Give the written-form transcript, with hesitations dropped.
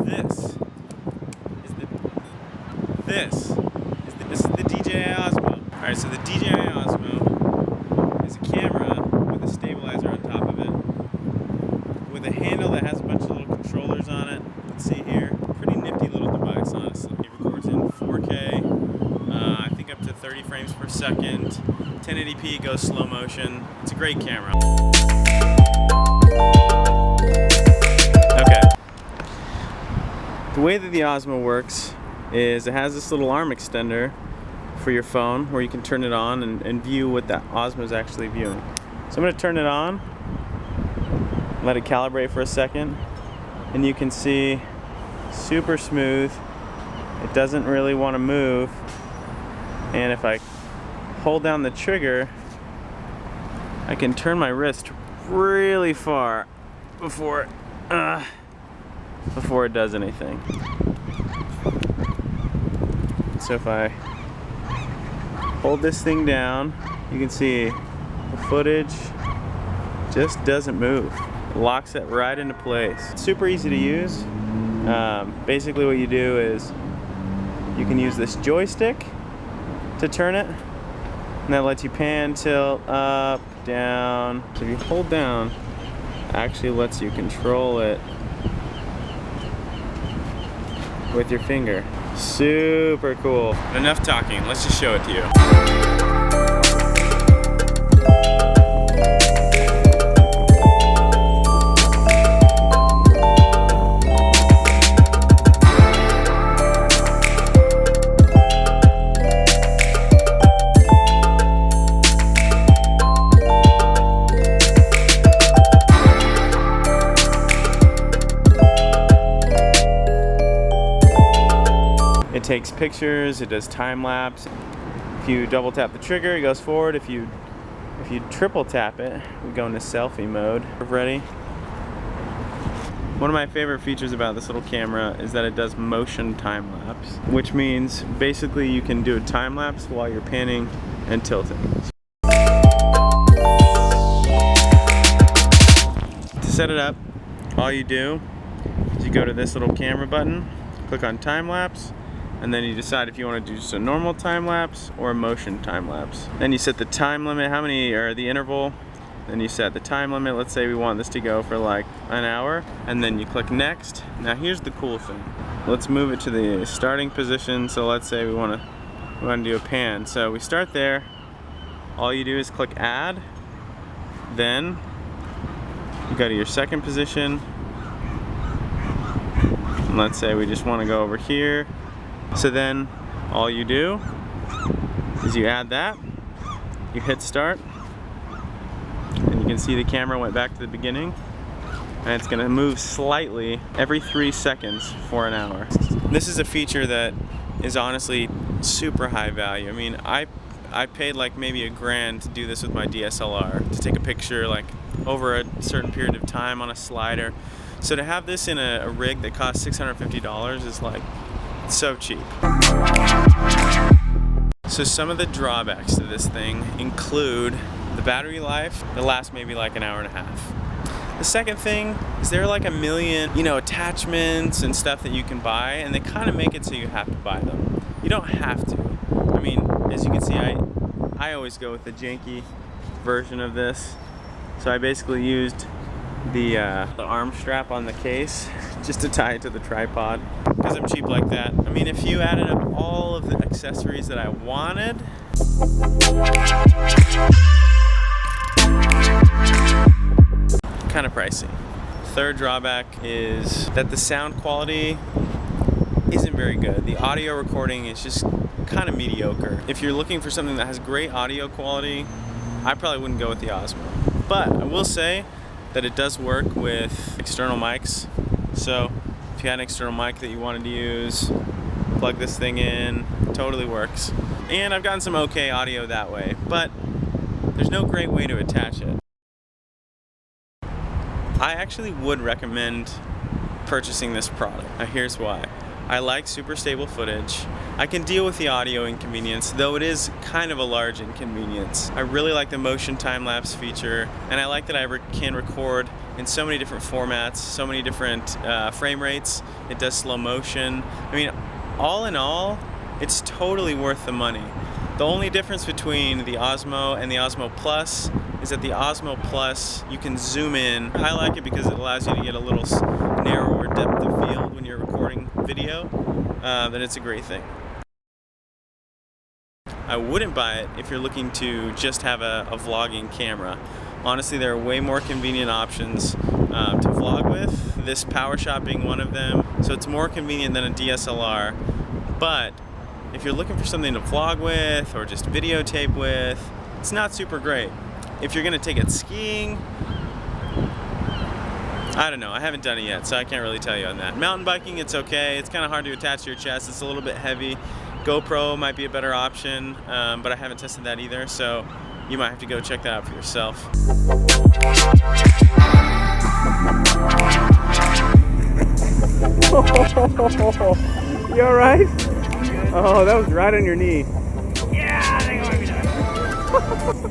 This is the DJI Osmo. Alright, so the DJI Osmo is a camera with a stabilizer on top of it, with a handle that has a bunch of little controllers on it. You can see here, pretty nifty little device, honestly. It records in 4K, I think up to 30 frames per second, 1080p, goes slow motion. It's a great camera. Okay. The way that the Osmo works is it has this little arm extender for your phone where you can turn it on and view what that Osmo is actually viewing. So I'm going to turn it on, let it calibrate for a second, and you can see super smooth. It doesn't really want to move, and if I hold down the trigger, I can turn my wrist really far before it does anything. So if I hold this thing down, you can see the footage just doesn't move. It locks it right into place. It's super easy to use. Basically what you do is you can use this joystick to turn it, and that lets you pan, tilt, up, down. So if you hold down, it actually lets you control it with your finger. Super cool. Enough talking, let's just show it to you. It takes pictures, it does time-lapse. If you double tap the trigger, it goes forward. If you triple tap it, we go into selfie mode. Ready? One of my favorite features about this little camera is that it does motion time-lapse, which means basically you can do a time-lapse while you're panning and tilting. To set it up, all you do is you go to this little camera button, click on time-lapse, and then you decide if you want to do just a normal time-lapse or a motion time-lapse. Then you set the time limit, the interval, then you set the time limit. Let's say we want this to go for like an hour, and then you click next. Now here's the cool thing. Let's move it to the starting position. So let's say we want to do a pan. So we start there. All you do is click add, then you go to your second position, and let's say we just want to go over here. So then all you do is you add that, you hit start, and you can see the camera went back to the beginning, and it's going to move slightly every 3 seconds for an hour. This is a feature that is honestly super high value. I mean, I paid like maybe $1,000 to do this with my DSLR, to take a picture like over a certain period of time on a slider. So to have this in a rig that costs $650 is like so cheap. So some of the drawbacks to this thing include the battery life. It lasts maybe like an hour and a half. The second thing is there are like a million, attachments and stuff that you can buy, and they kind of make it so you have to buy them. You don't have to. I mean, as you can see, I always go with the janky version of this. So I basically used the arm strap on the case just to tie it to the tripod, because I'm cheap like that. I mean, if you added up all of the accessories that I wanted, kind of pricey. Third drawback is that the sound quality isn't very good. The audio recording is just kind of mediocre. If you're looking for something that has great audio quality, I probably wouldn't go with the Osmo. But I will say that it does work with external mics. So if you had an external mic that you wanted to use, plug this thing in, it totally works. And I've gotten some okay audio that way, but there's no great way to attach it. I actually would recommend purchasing this product. Now here's why. I like super stable footage. I can deal with the audio inconvenience, though it is kind of a large inconvenience. I really like the motion time-lapse feature, and I like that I can record in so many different formats, so many different frame rates. It does slow motion. I mean, all in all, it's totally worth the money. The only difference between the Osmo and the Osmo Plus is that the Osmo Plus, you can zoom in. I like it because it allows you to get a little narrower depth of field when you're recording video. Then it's a great thing. I wouldn't buy it if you're looking to just have a vlogging camera. Honestly, there are way more convenient options to vlog with, this power shot being one of them. So it's more convenient than a DSLR. But if you're looking for something to vlog with or just videotape with, it's not super great. If you're gonna take it skiing, I don't know, I haven't done it yet, so I can't really tell you on that. Mountain biking, it's okay. It's kind of hard to attach to your chest. It's a little bit heavy. GoPro might be a better option, but I haven't tested that either, so you might have to go check that out for yourself. You alright? Oh, that was right on your knee. Yeah, I think I might be done.